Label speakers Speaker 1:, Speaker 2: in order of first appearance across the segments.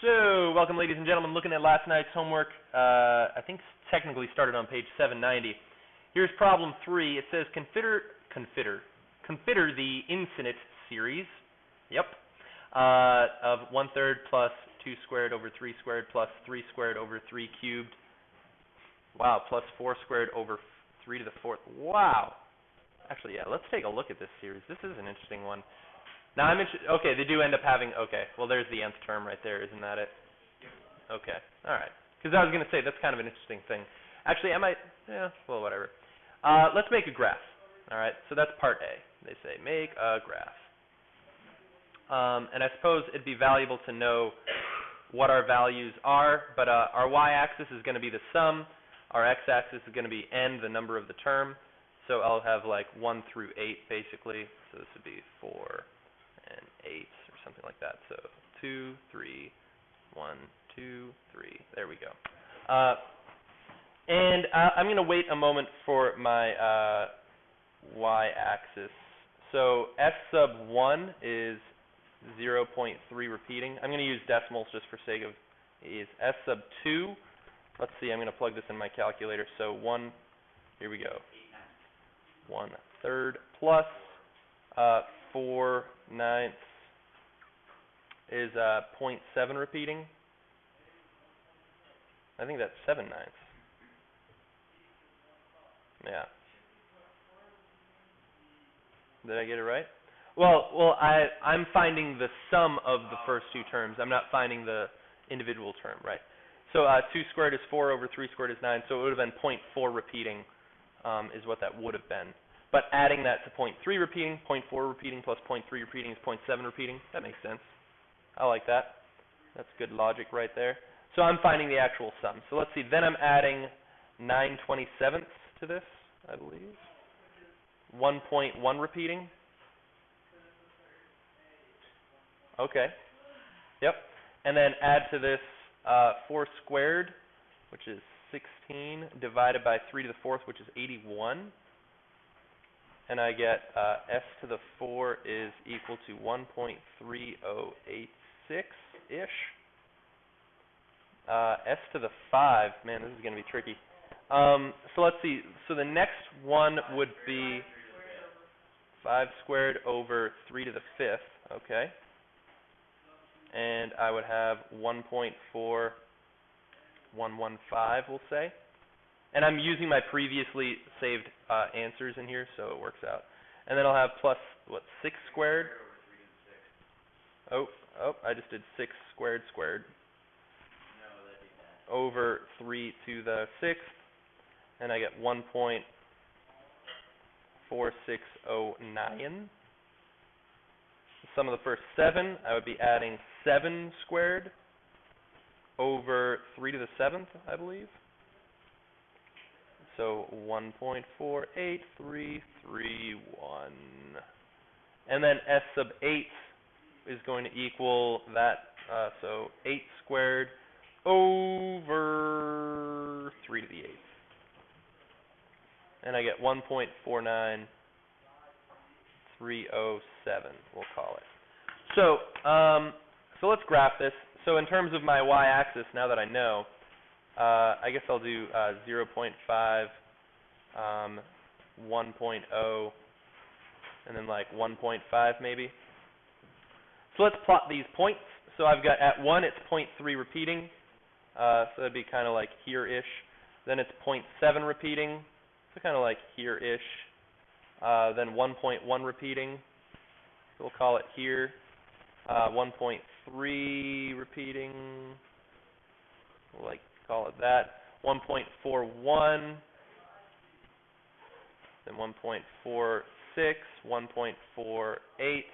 Speaker 1: So, welcome ladies and gentlemen, looking at last night's homework, I think technically started on page 790. Here's problem 3. It says consider the infinite series, of 1/3 plus 2 squared over 3 squared plus 3 squared over 3 cubed, plus 4 squared over 3 to the 4th. Wow. Actually, yeah, let's take a look at this series. This is an interesting one. Now, okay, they do end up having, well, there's the nth term right there, isn't that it? Okay, all right. Because I was going to say, that's kind of an interesting thing. Actually, whatever. Let's make a graph, all right? So that's part A. They say, make a graph. And I suppose it'd be valuable to know what our values are, but our y-axis is going to be the sum. Our x-axis is going to be n, the number of the term. So I'll have like 1 through 8, basically. So this would be 4 and 8 or something like that. So 2, 3, 1, 2, 3. There we go. And I'm going to wait a moment for my y-axis. So s sub 1 is 0.3 repeating. I'm going to use decimals just for sake of ease. S sub 2, let's see, I'm going to plug this in my calculator. So 1, here we go. 1/3 plus 4/9 is 0.7 repeating. I think that's 7/9. Yeah. Did I get it right? Well, I'm finding the sum of the first two terms. I'm not finding the individual term, right? So 2 squared is 4 over 3 squared is 9, so it would have been 0.4 repeating. Is what that would have been. But adding that to 0.3 repeating, 0.4 repeating plus 0.3 repeating is 0.7 repeating. That makes sense. I like that. That's good logic right there. So I'm finding the actual sum. So let's see. Then I'm adding 9/27 to this, I believe. 1.1 repeating. Okay. Yep. And then add to this 4 squared, which is 16 divided by 3 to the 4th, which is 81. And I get s to the 4 is equal to 1.3086-ish. S to the 5, man, this is going to be tricky. So let's see. So the next one would be 5 squared over 3 to the 5th, okay? And I would have 1.4115, we'll say. And I'm using my previously saved answers in here, so it works out. And then I'll have plus, 6 squared? Oh, I just did 6 squared. Over 3 to the 6th. And I get 1.4609. The sum of the first 7, I would be adding 7 squared over 3 to the 7th, I believe. So 1.48331. And then s sub 8 is going to equal that, so 8 squared over 3 to the 8th. And I get 1.49307, we'll call it. So let's graph this. So in terms of my y-axis, now that I know, I guess I'll do 0.5, 1.0, and then like 1.5 maybe. So let's plot these points. So I've got at 1, it's 0.3 repeating. So that'd be kind of like here-ish. Then it's 0.7 repeating. So kind of like here-ish. Then 1.1 repeating. So we'll call it here. 1.3 repeating. We'll like call it that. 1.41. Then 1.46. 1.48.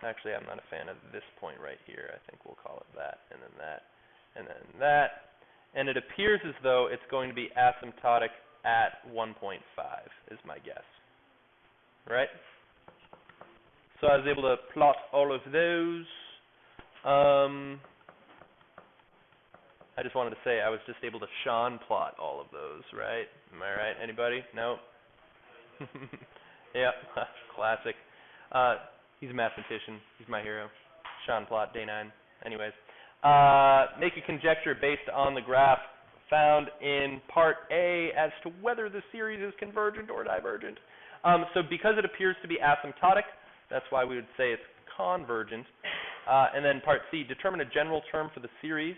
Speaker 1: Actually, I'm not a fan of this point right here. I think we'll call it that, and then that, and then that. And it appears as though it's going to be asymptotic at 1.5 is my guess. Right? So I was able to plot all of those. I just wanted to say I was just able to Sean plot all of those, right? Am I right? Anybody? No? Yeah, classic. He's a mathematician. He's my hero. Sean plot, day 9. Anyways. Make a conjecture based on the graph found in part A as to whether the series is convergent or divergent. So because it appears to be asymptotic, that's why we would say it's convergent. And then part C, determine a general term for the series.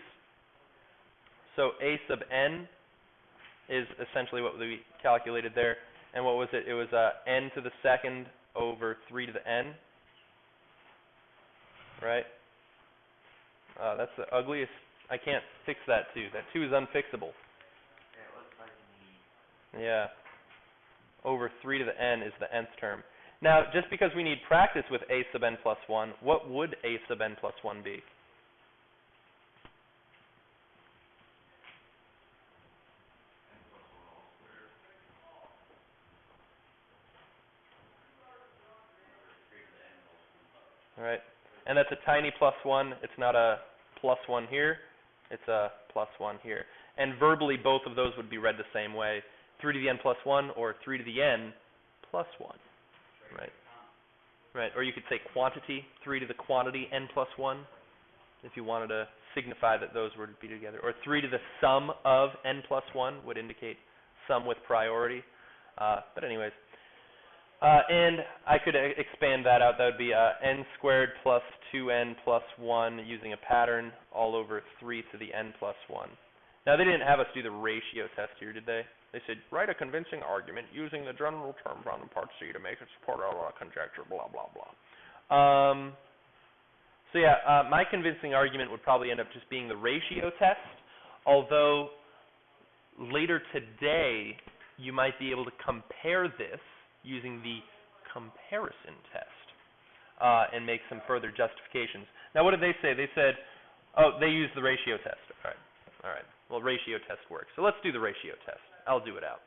Speaker 1: So A sub n is essentially what we calculated there. And what was it? It was n to the second over 3 to the n. Right? That's the ugliest. I can't fix that 2. That 2 is unfixable.
Speaker 2: Yeah, it looks like
Speaker 1: Yeah. Over 3 to the n is the nth term. Now, just because we need practice with a sub n plus 1, what would a sub n plus 1 be? All right. And that's a tiny plus 1. It's not a plus 1 here. It's a plus 1 here. And verbally, both of those would be read the same way. 3 to the n plus 1 or 3 to the n plus 1. Right. Right. Or you could say quantity, 3 to the quantity n plus 1, if you wanted to signify that those would be together. Or 3 to the sum of n plus 1 would indicate sum with priority. But anyways. And I could expand that out. That would be n squared plus 2n plus 1 using a pattern all over 3 to the n plus 1. Now, they didn't have us do the ratio test here, did they? They said, write a convincing argument using the general term found in part C to make it support our conjecture, blah, blah, blah. So yeah, my convincing argument would probably end up just being the ratio test, although later today you might be able to compare this using the comparison test and make some further justifications. Now, what did they say? They said, oh, they used the ratio test. All right. Well, ratio test works. So let's do the ratio test. I'll do it out.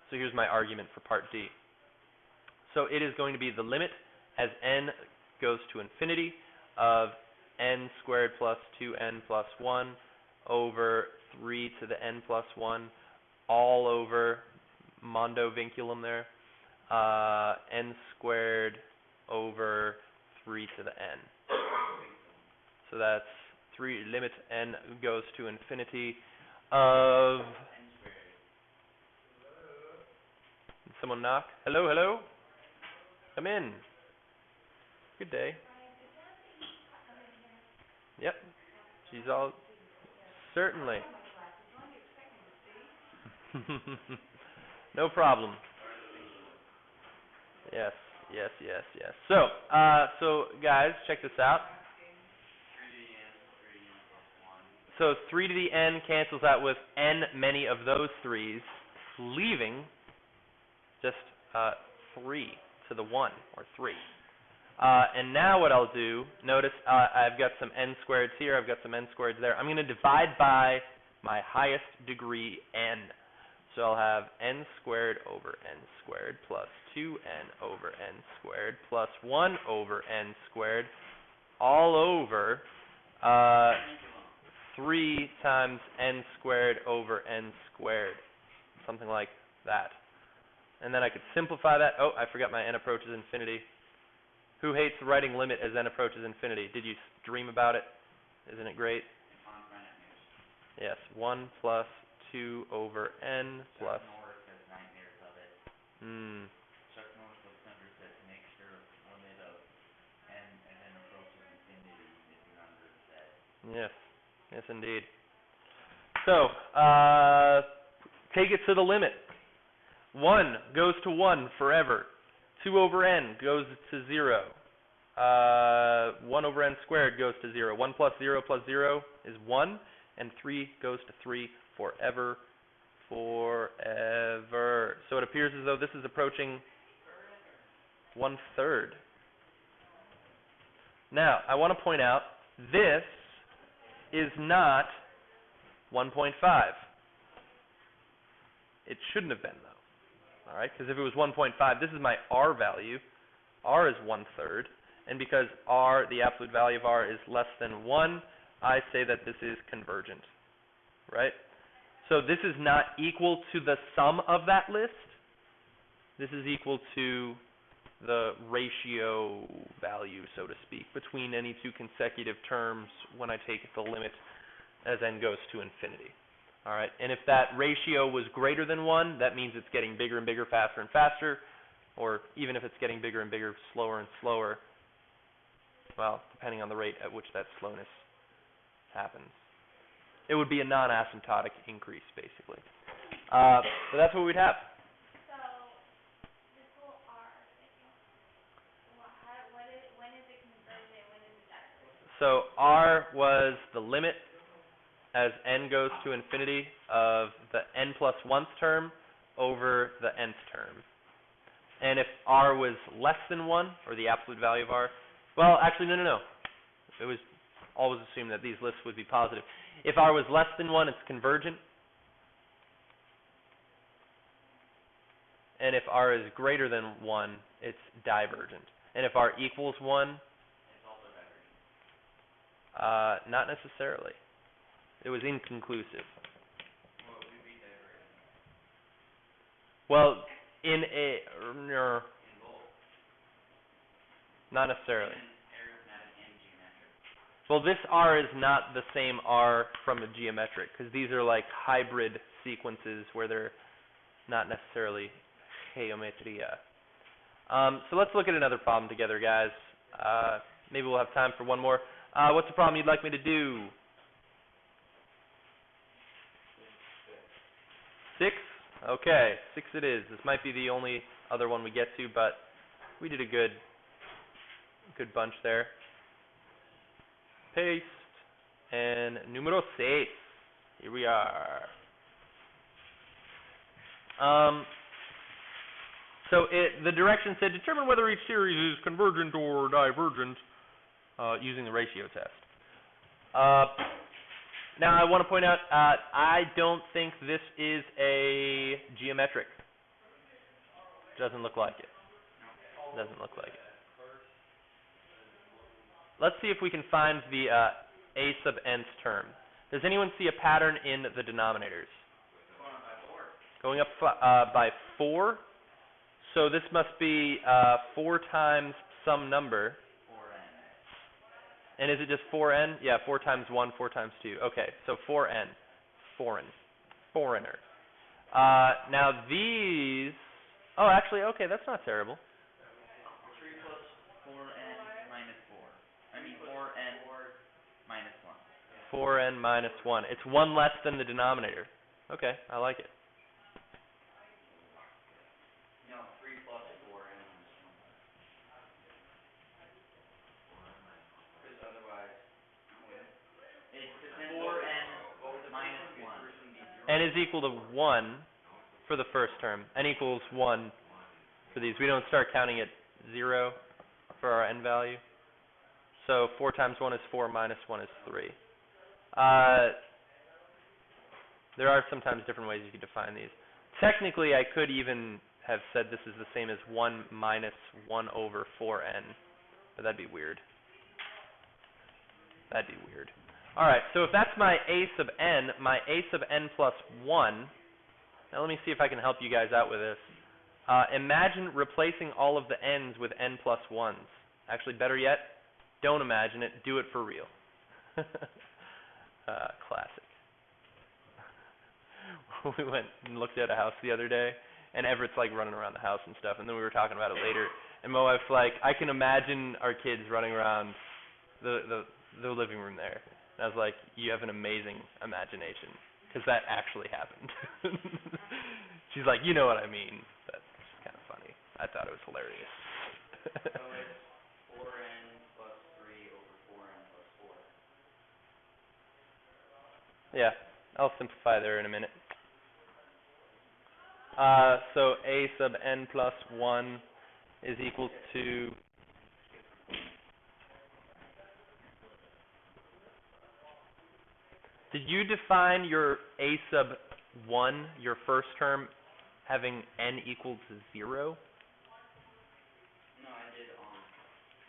Speaker 1: So here's my argument for part D. So it is going to be the limit as n goes to infinity of n squared plus 2n plus 1 over 3 to the n plus 1 all over mondo vinculum there. N squared over 3 to the n. So that's 3 limit n goes to infinity of. Did someone knock? Hello, hello? Come in. Good day. Yep. She's all. Certainly. No problem. Yes. So guys, check this out. So 3 to the n cancels out with n many of those 3's, leaving just 3 to the 1, or 3. And now what I'll do, notice I've got some n squareds here, I've got some n squareds there. I'm going to divide by my highest degree n. So I'll have n squared over n squared plus 2n over n squared plus 1 over n squared all over 3 times n squared over n squared. Something like that. And then I could simplify that. Oh, I forgot my n approaches infinity. Who hates writing limit as n approaches infinity? Did you dream about it? Isn't it great? Yes, 1 plus 2 over n plus.
Speaker 2: Chuck Norris has nightmares of it. Chuck Norris was under to make sure limit of n and then approaches infinity is under set.
Speaker 1: Yes, indeed. So, take it to the limit. 1 goes to 1 forever. 2 over n goes to 0. 1 over n squared goes to 0. 1 plus 0 is 1, and 3 goes to 3 forever. So it appears as though this is approaching 1/3. Now, I want to point out, this is not 1.5. It shouldn't have been, though. All right, because if it was 1.5, this is my r value. R is 1/3, and because r, the absolute value of r, is less than 1, I say that this is convergent, right? So this is not equal to the sum of that list. This is equal to the ratio value, so to speak, between any two consecutive terms when I take the limit as n goes to infinity. All right, and if that ratio was greater than 1, that means it's getting bigger and bigger, faster and faster, or even if it's getting bigger and bigger, slower and slower, well, depending on the rate at which that slowness happens. It would be a non-asymptotic increase, basically. So that's what we'd have.
Speaker 3: So, this whole R thing, when is it convergent, when is it divergent?
Speaker 1: So R was the limit as n goes to infinity of the n plus 1th term over the nth term. And if R was less than 1, or the absolute value of R, well, actually, no. It was always assumed that these lists would be positive. If R was less than 1, it's convergent. And if R is greater than 1, it's divergent. And if R equals 1,
Speaker 2: It's also divergent.
Speaker 1: not necessarily. It was inconclusive.
Speaker 2: Well, it would be divergent.
Speaker 1: Well, in a...
Speaker 2: In both.
Speaker 1: Not necessarily.
Speaker 2: In arithmetic and geometric.
Speaker 1: Well, this R is not the same R from a geometric, because these are like hybrid sequences where they're not necessarily geometria. So let's look at another problem together, guys. Maybe we'll have time for one more. What's the problem you'd like me to do? 6? Okay, 6 it is. This might be the only other one we get to, but we did a good bunch there. Paste, and numero 6. Here we are. So the direction said determine whether each series is convergent or divergent using the ratio test. Now I want to point out I don't think this is a geometric. Doesn't look like it. Doesn't look like it. Let's see if we can find the a sub nth term. Does anyone see a pattern in the denominators? Going up by 4. So this must be 4 times some number.
Speaker 2: 4n.
Speaker 1: And is it just 4n? Yeah, 4 times 1, 4 times 2. Okay, so 4n. Foreigner. Now these... Oh, actually, okay, that's not terrible.
Speaker 2: 3 plus 4n minus 4. I mean 4n minus 1.
Speaker 1: 4n minus 1. It's 1 less than the denominator. Okay, I like it.
Speaker 2: No, 3 plus 4n minus 1. Because otherwise, it's 4n minus 1.
Speaker 1: N is equal to 1 for the first term. N equals 1 for these. We don't start counting at 0 for our n value. So 4 times 1 is 4, minus 1 is 3. There are sometimes different ways you could define these. Technically, I could even have said this is the same as 1 minus 1 over 4n, but that'd be weird. That'd be weird. All right, so if that's my a sub n plus 1, now let me see if I can help you guys out with this. Imagine replacing all of the n's with n plus 1s. Actually, better yet, don't imagine it, do it for real. Classic. We went and looked at a house the other day, and Everett's like running around the house and stuff, and then we were talking about it later, and my wife's like, I can imagine our kids running around the living room there. And I was like, you have an amazing imagination, because that actually happened. She's like, you know what I mean. That's kind of funny. I thought it was hilarious.
Speaker 2: So it's 4n plus 3 over 4n plus 4.
Speaker 1: Yeah, I'll simplify there in a minute. So a sub n plus 1 is equal to... Did you define your a sub 1, your first term, having n equal to 0?
Speaker 2: No, I did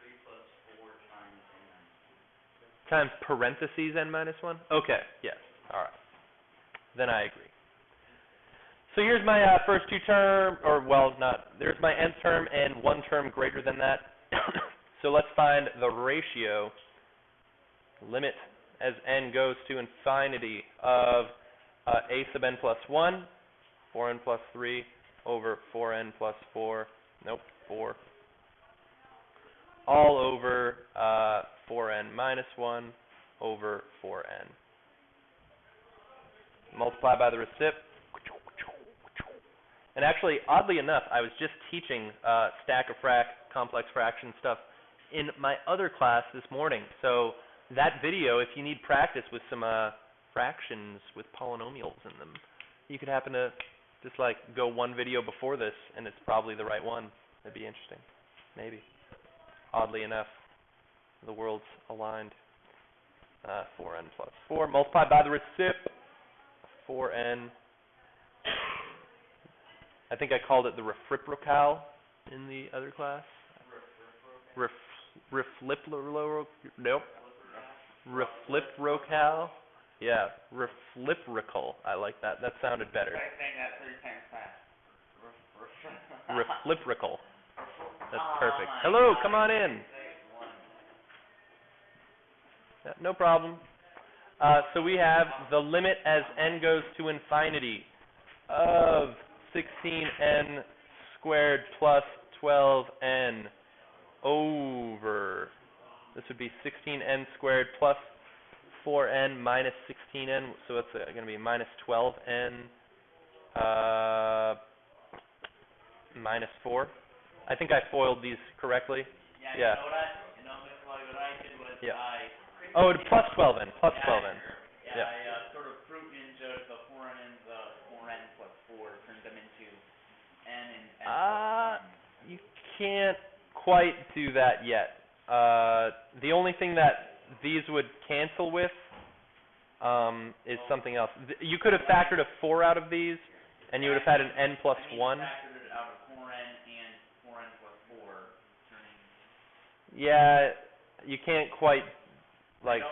Speaker 2: 3 plus 4 times n minus 1.
Speaker 1: Times parentheses n minus 1? Okay, yes. All right. Then I agree. So here's my first two term, or well, not, there's my nth term and one term greater than that. So let's find the ratio, limit as n goes to infinity of a sub n plus 1, 4n plus 3 over 4n plus 4, nope, 4, all over 4n minus 1 over 4n. Multiply by the recip. And actually, oddly enough, I was just teaching stack of complex fraction stuff in my other class this morning. So that video, if you need practice with some fractions with polynomials in them, you could happen to just like go one video before this, and it's probably the right one. That'd be interesting. Maybe. Oddly enough, the world's aligned. 4n plus 4 multiplied by the recip. 4n. I think I called it the reciprocal in the other class. Nope. Reciprocal. Yeah, reciprocal. I like that. That sounded better.
Speaker 2: Try saying that 3 times fast.
Speaker 1: Reciprocal. That's perfect. Hello, come on in. Yeah, no problem. So we have the limit as n goes to infinity of 16n squared plus 12n over, this would be 16n squared plus 4n minus 16n, so it's going to be minus 12n minus 4. I think I foiled these correctly. Yeah.
Speaker 2: You know what I did was
Speaker 1: Yeah.
Speaker 2: I...
Speaker 1: Oh, plus 12n, plus 12n.
Speaker 2: Yeah, I sort of fruit ninja the 4n and the 4n plus 4, turned them into n and n plus 1.
Speaker 1: You can't quite do that yet. The only thing that these would cancel with is something else. You could have factored a 4 out of these, and you would have had an n plus 1.
Speaker 2: Factored it out of 4n and 4n plus 4, turning...
Speaker 1: Yeah, you can't quite, like...
Speaker 2: I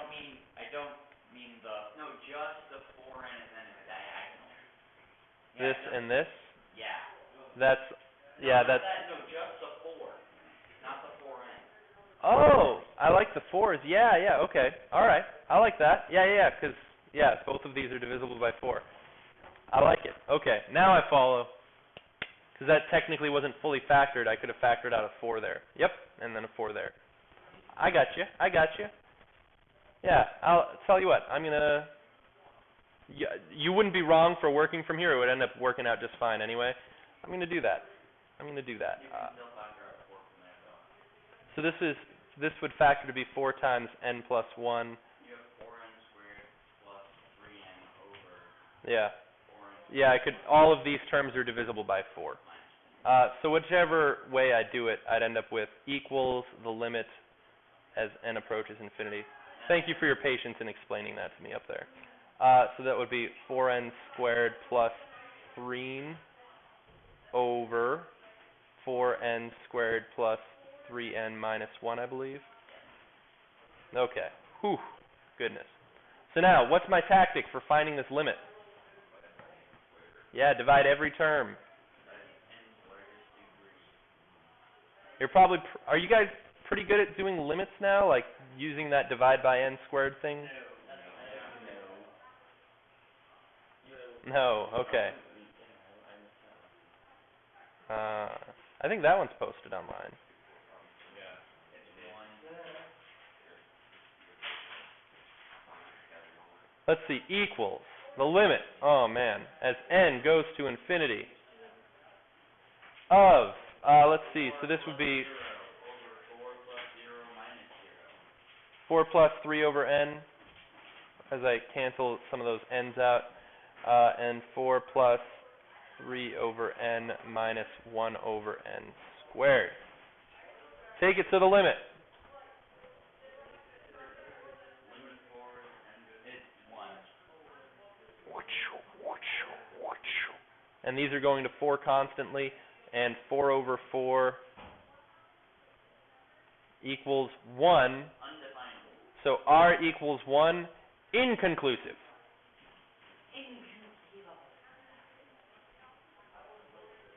Speaker 2: don't mean the... No, just the 4n and then the diagonal.
Speaker 1: This and this?
Speaker 2: Yeah.
Speaker 1: That's... Yeah, that's...
Speaker 2: No, just the 4, not the 4n.
Speaker 1: Oh, I like the 4s. Yeah, okay. All right. I like that. Yeah, because, both of these are divisible by 4. I like it. Okay, now I follow. Because that technically wasn't fully factored. I could have factored out a 4 there. Yep, and then a 4 there. I got you. Yeah, I'll tell you what. I'm going to... You wouldn't be wrong for working from here. It would end up working out just fine anyway. I'm going to do that.
Speaker 2: You can still factor out 4 from there, though.
Speaker 1: So this would factor to be 4 times n plus 1.
Speaker 2: You have 4n squared plus 3n over...
Speaker 1: Yeah.
Speaker 2: 4n.
Speaker 1: Yeah, I could... All of these terms are divisible by 4. So whichever way I do it, I'd end up with equals the limit as n approaches infinity. Thank you for your patience in explaining that to me up there. So that would be 4n squared plus 3 over 4n squared plus 3n minus 1, I believe. Okay. Whew. Goodness. So now, what's my tactic for finding this limit? Yeah, divide every term. You're probably... Are you guys pretty good at doing limits now? Like using that divide by n squared thing? No. Okay. I think that one's posted online. Let's see, equals the limit, oh man, as n goes to infinity of, let's see, so this would be 4 plus 3 over n, as I cancel some of those n's out, and 4 plus 3 over n minus 1 over n squared. Take it to the limit. And these are going to 4 constantly, and 4 over 4 equals 1.
Speaker 2: Undefinable.
Speaker 1: So r equals 1, inconclusive.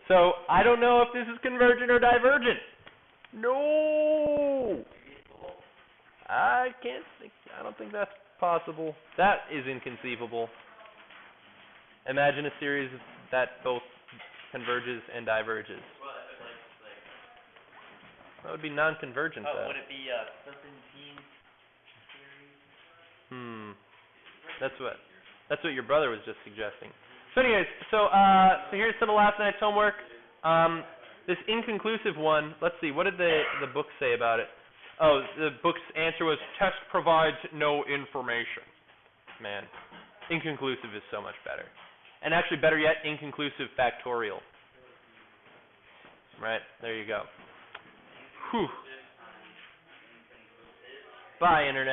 Speaker 1: So I don't know if this is convergent or divergent. No. I don't think that's possible. That is inconceivable. Imagine a series that both converges and diverges.
Speaker 2: Well,
Speaker 1: That would be non-convergent, though.
Speaker 2: would it be serpentine series?
Speaker 1: That's what your brother was just suggesting. So anyways, so here's some of last night's homework. This inconclusive one, let's see, what did the book say about it? Oh, the book's answer was, test provides no information. Man, inconclusive is so much better. And actually, better yet, inconclusive factorial. Right, there you go. Whew. Bye, Internet.